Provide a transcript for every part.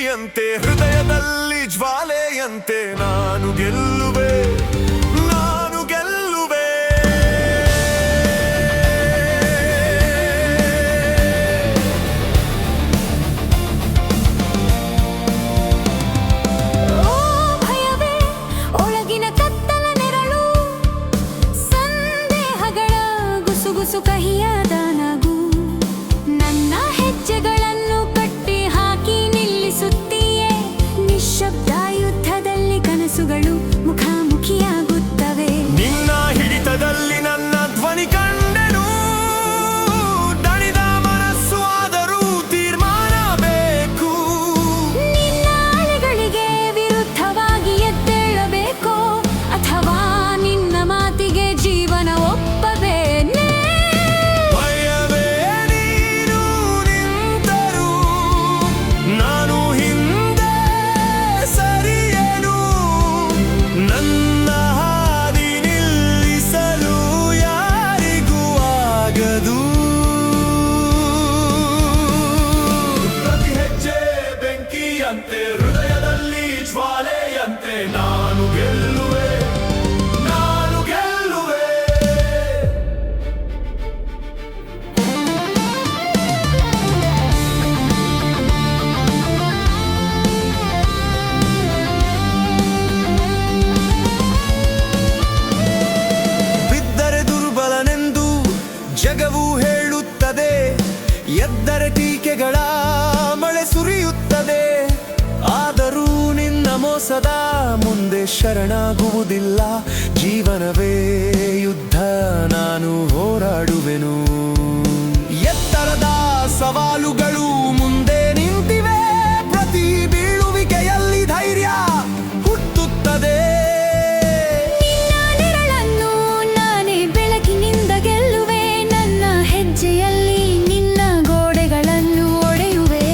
ಬೆಂಕಿಯಂತೆ ಹೃದಯದಲ್ಲಿ ಜ್ವಾಲೆಯಂತೆ ನಾನು ಗೆಲ್ಲುವೆ ನಾನು ಗೆಲ್ಲುವೆ ಕಹಿಯಾದ ನಗು ನನ್ನ ಹೆಜ್ಜೆಗಳನ್ನು ಕಟ್ಟಿ ಹಾಕಿ ನಿಲ್ಲಿಸುತ್ತೀಯೇ ನಿಶ್ಶಬ್ದ ಯುದ್ಧದಲ್ಲಿ ಕನಸುಗಳು ಮುಖಾಮುಖಿಯಾಗುತ್ತವೆ ನಿನ್ನ ಹಿಡಿತದಲ್ಲಿ ನನ್ನ ಧ್ವನಿ ಕಂಡೆನು ದಣಿದ ಮನಸ್ಸು ಆದರೂ ತೀರ್ಮಾನ ಬೇಕು ನಿನ್ನ ಅಲೆಗಳಿಗೆ ವಿರುದ್ಧವಾಗಿ ಎದ್ದೇಳಬೇಕೋ ಅಥವಾ ನಿನ್ನ ಮಾತಿಗೆ ಜೀವನ ಒಪ್ಪಬೇನೆ ಹೃದಯದಲ್ಲಿ ಜ್ವಾಲೆಯಂತೆ ನಾನು ಗೆಲ್ಲುವೆ ನಾನು ಗೆಲ್ಲುವೆ ಬಿದ್ದರೆ ದುರ್ಬಲನೆಂದು ಜಗವು ಹೇಳುತ್ತದೆ ಎದ್ದರೆ ಟೀಕೆಗಳ ಮಳೆ ಸುರಿಯುತ್ತದೆ ಆದರೂ ನಿನ್ನ ಮೋಸದ ಮುಂದೆ ಶರಣಾಗುವುದಿಲ್ಲ ಜೀವನವೇ ಯುದ್ಧ ನಾನು ಹೋರಾಡುವೆನು ಎತ್ತರದ ಸವಾಲುಗಳು ಮುಂದೆ ನಿಂತಿವೆ ಪ್ರತಿ ಬೀಳುವಿಕೆಯಲ್ಲಿ ಧೈರ್ಯ ಹುಟ್ಟುತ್ತದೆ ನಿನ್ನ ನೆರಳನ್ನು ನಾನೇ ಬೆಳಕಿನಿಂದ ಗೆಲ್ಲುವೆ ನನ್ನ ಹೆಜ್ಜೆಯಲ್ಲಿ ನಿನ್ನ ಗೋಡೆಗಳನ್ನು ಒಡೆಯುವೆ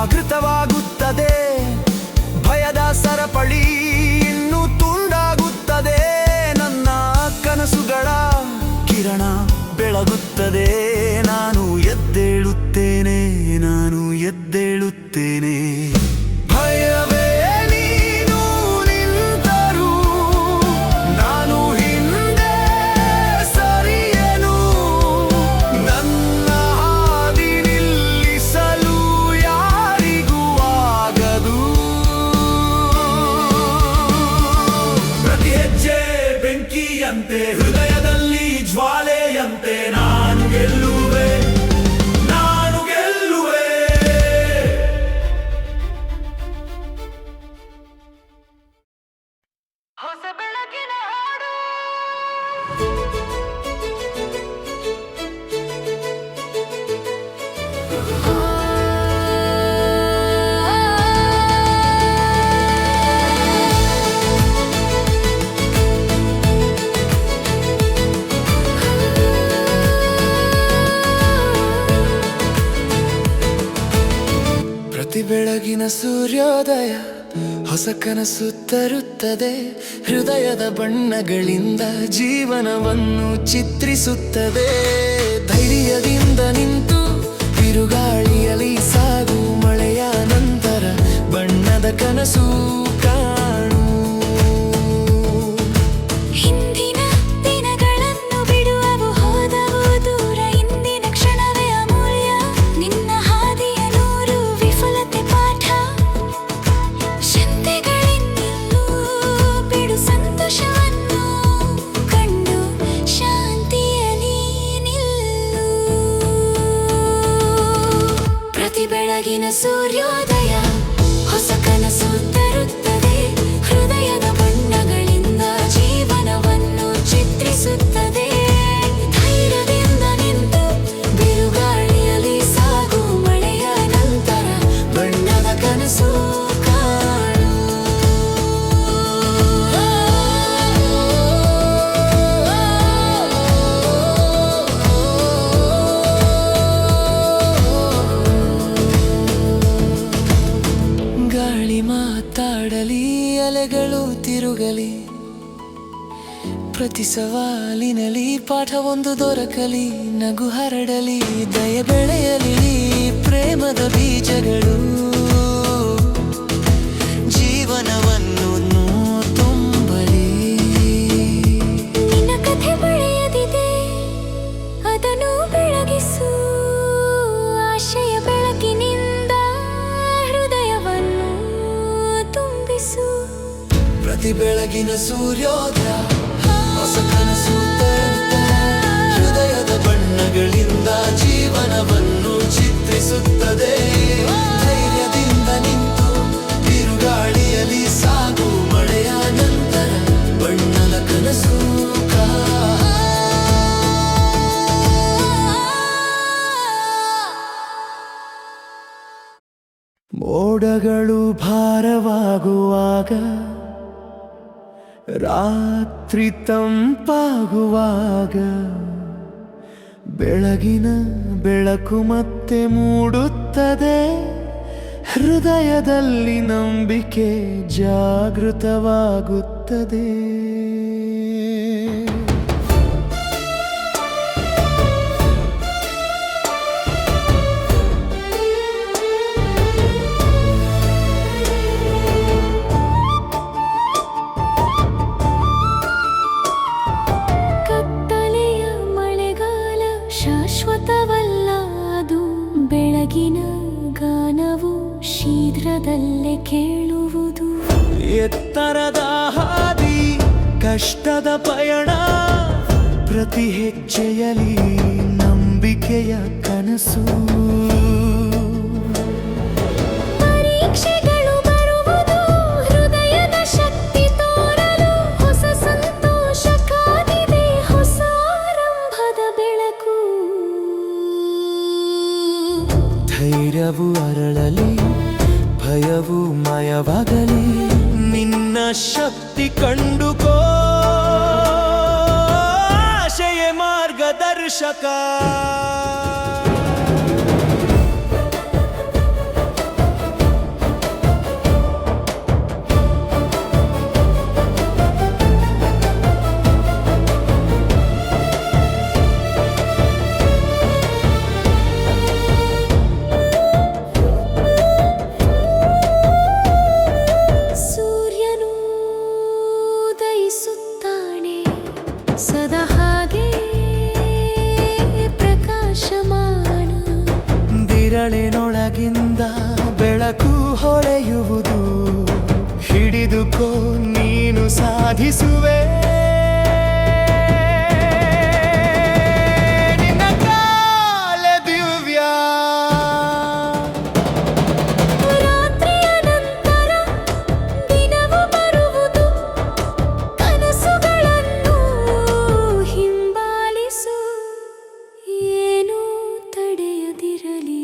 ಜಾಗೃತವಾಗುತ್ತದೆ ಭಯದ ಸರಪಳಿ ಇನ್ನು ತುಂಡಾಗುತ್ತದೆ ನನ್ನ ಕನಸುಗಳ ಕಿರಣ ಬೆಳಗುತ್ತದೆ ನಾನು ಎದ್ದೇಳುತ್ತೇನೆ ನಾನು ಎದ್ದೇಳುತ್ತೇನೆ ಭಯವೇ ನೀನು ನಿಂತರೂ ನಾನು ಹಿಂದೆ ಸರಿಯೇನು ನನ್ನ ಹಾದಿ ನಿಲ್ಲಿಸಲು ಯಾರಿಗೂ ಆಗದು ಪ್ರತಿ ಹೆಜ್ಜೆ ಬೆಂಕಿಯಂತೆ ಹೃದಯದಲ್ಲಿ ಜ್ವಾಲೆಯಂತೆ ನಾನು ಗೆಲ್ಲುವೆ ನಾನು ಗೆಲ್ಲುವೆ ಹೊಸ ಬೆಳಕಿನ ಹಾಡು ಪ್ರತಿ ಬೆಳಗಿನ ಸೂರ್ಯೋದಯ ಹೊಸ ಕನಸು ತರುತ್ತದೆ ಹೃದಯದ ಬಣ್ಣಗಳಿಂದ ಜೀವನವನ್ನು ಚಿತ್ರಿಸುತ್ತದೆ ಧೈರ್ಯದಿಂದ ನಿಂತು ಬಿರುಗಾಳಿಯಲ್ಲಿ ಸಾಗು ಮಳೆಯ ನಂತರ ಬಣ್ಣದ ಕನಸು ಕಾಣು ಹಿಂದಿನ ದಿನಗಳನ್ನು ಬಿಡುವವು ಹೋದವು ದೂರ ಇಂದಿನ ಕ್ಷಣವೇ ಅಮೂಲ್ಯ ನಿನ್ನ ಹಾದಿಯ ನೂರು ವಿಫಲತೆ ಪಾಠ ಚಿಂತೆಗಳಿಂದೆಲ್ಲೂ ಬಿಡು ಸಂತೋಷವನ್ನು ಕಂಡು ಶಾಂತಿಯಲ್ಲಿ ನಿಲ್ಲು ಪ್ರತಿ ಬೆಳಗಿನ ಸೂರ್ಯೋದಯ ಹೊಸ ಕನಸು ತರುತ್ತದೆ ಕನಸು ಕಾಣು. ಗಾಳಿ ಮಾತಾಡಲಿ, ಅಲೆಗಳು ತಿರುಗಲಿ, ಪ್ರತಿ ಸವಾಲಿನಲಿ ಪಾಠವೊಂದು ದೊರಕಲಿ, ನಗು ಹರಡಲಿ, ದಯೆ ಬೆಳೆಯಲಿ, ಪ್ರೇಮದ ಬೀಜಗಳು ಜೀವನವನ್ನು ತುಂಬಲಿ. ನಿನ್ನ ಕಥೆ ಬೆಳೆಯದಿದೆ, ಅದನ್ನು ಬೆಳಗಿಸು. ಆಶಯ ಬೆಳಕಿನಿಂದ ಹೃದಯವನ್ನು ತುಂಬಿಸು. ಪ್ರತಿ ಬೆಳಗಿನ ಸೂರ್ಯೋದಯ ಹೊಸ ಕನಸು ತರುತ್ತದೆ. ಹೃದಯದ ಬಣ್ಣಗಳಿಂದ ಜೀವನವನ್ನು ಚಿತ್ರಿಸುತ್ತದೆ. ಧೈರ್ಯದಿಂದ ನಿಂತು ಬಿರುಗಾಳಿಯಲ್ಲಿ ಸಾಗು, ಮಳೆಯ ನಂತರ ಬಣ್ಣದ ಕನಸು ಮೋಡಗಳು ಭಾರವಾಗುವಾಗ, ರಾತ್ರಿ ತಂಪಾಗುವಾಗ, ಬೆಳಗಿನ ಬೆಳಕು ಮತ್ತೆ ಮೂಡುತ್ತದೆ. ಹೃದಯದಲ್ಲಿ ನಂಬಿಕೆ ಜಾಗೃತವಾಗುತ್ತದೆ. ಶಾಶ್ವತವಲ್ಲ ಅದು, ಬೆಳಗಿನ ಗಾನವು ಶೀಘ್ರದಲ್ಲೇ ಕೇಳುವುದು. ಎತ್ತರದ ಹಾದಿ, ಕಷ್ಟದ ಪಯಣ, ಪ್ರತಿ ಹೆಜ್ಜೆಯಲ್ಲಿ ನಂಬಿಕೆಯ ಕನಸು. ಪರೀಕ್ಷೆಗಳು ಬರುವುದು, ಹೃದಯದ ಶಕ್ತಿ ತೋರಲು. ಹೊಸ ಸಂತೋಷ ಕಾದಿದೆ, ಹೊಸ ಆರಂಭದ ಬೆಳಕು. ಧೈರ್ಯವು ಅರಳಲಿ, ಭಯವು ಮಯವಾಗಲಿ, ನಿನ್ನ ಶಕ್ತಿ ಕಂಡುಕೋ. ಆಶಯ ಮಾರ್ಗದರ್ಶಕ. ಸದಾ ಹಾಗೆ ಪ್ರಕಾಶಮಾನ. ದಿರಳಿನೊಳಗಿಂದ ಬೆಳಕು ಹೊಳೆಯುವುದು, ಹಿಡಿದುಕೋ ನೀನು ಸಾಧಿಸುವೆ. ನಿನ್ನ ಕಾಲ ದಿವ್ಯ. ರಾತ್ರಿಯ ನಂತರ ದಿನವು ಬರುವುದು, ಕನಸುಗಳನ್ನು ಹಿಂಬಾಲಿಸು. ಏನೂ ತಡೆಯದಿರಲಿ.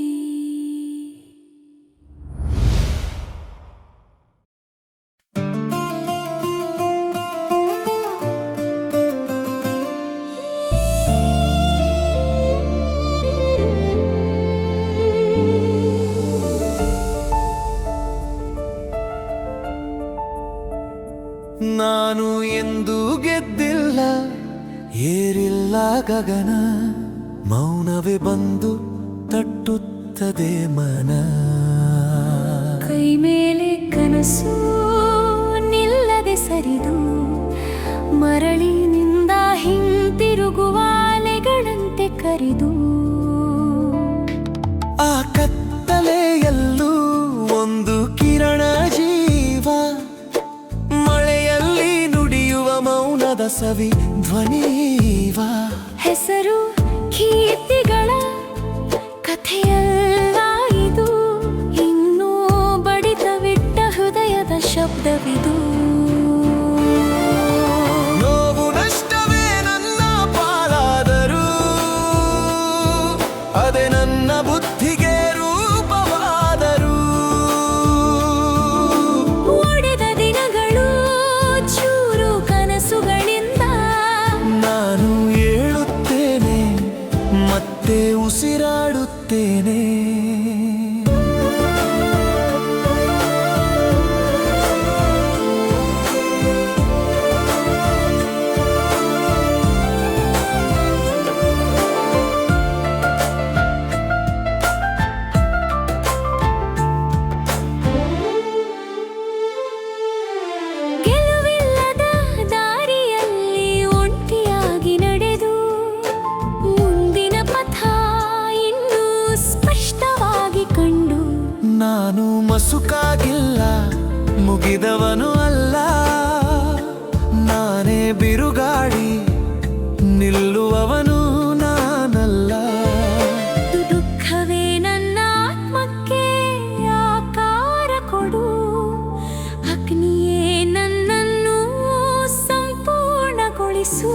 ನಾನು ಎಂದೂ ಗೆದ್ದಿಲ್ಲ, ಏರಿಲ್ಲ ಗಗನ, ಮೌನವೇ ಬಂದು ತಟ್ಟುತ್ತದೆ ಮನ. ಕೈ ಮೇಲೆ ಕನಸು ನಿಲ್ಲದೆ ಸರಿದು, ಮರಳಿನಿಂದ ಹಿಂತಿರುಗುವ ಅಲೆಗಳಂತೆ ಕರೆದು. ಆ ಕತ್ತಲೆಯಲ್ಲೂ ಒಂದು ಕಿರಣ ಜೀವ, ಮಳೆಯಲ್ಲಿ ನುಡಿಯುವ ಮೌನದ ಸವಿ ಧ್ವನೀವ. ಹೆಸರು ಕೀರ್ತಿಗಳ ಕಥೆಯಲ್ಲ ಇದು, ಇನ್ನೂ ಬಡಿತವಿಟ್ಟ ಹೃದಯದ ಶಬ್ದವಿದು. ನೋವು ನಷ್ಟವೇ ನನ್ನ ಪಾಲಾದರೂ, ಅದೇ ನನ್ನ ಬುದ್ಧಿಗೆ ರೂಪವಾದರೂ. ಆಗಿಲ್ಲ, ಮುಗಿದವನು ಅಲ್ಲ. ನಾನೇ ಬಿರುಗಾಳಿ, ನಿಲ್ಲುವವನು ನಾನಲ್ಲ. ದುಃಖವೇ ನನ್ನ ಆತ್ಮಕ್ಕೆ ಆಕಾರ ಕೊಡು, ಅಗ್ನಿಯೇ ನನ್ನನ್ನು ಸಂಪೂರ್ಣಗೊಳಿಸು.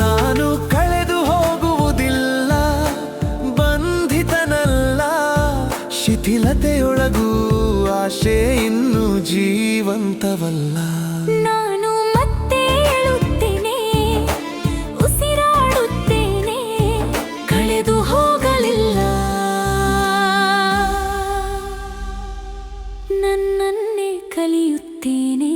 ನಾನು ಕಳೆದು ಹೋಗುವುದಿಲ್ಲ, ಬಂಧಿತನಲ್ಲ. ಶಿಥಿಲತೆಯೊಳಗೂ ಆಶೆ ಇನ್ನೂ ಜೀವಂತವಲ್ಲ. ನಾನು ಮತ್ತೆ ಏಳುತ್ತೇನೆ, ಉಸಿರಾಡುತ್ತೇನೆ, ಕಳೆದು ಹೋಗಲಿಲ್ಲ. ನನ್ನನ್ನೇ ಕಲಿಯುತ್ತೇನೆ.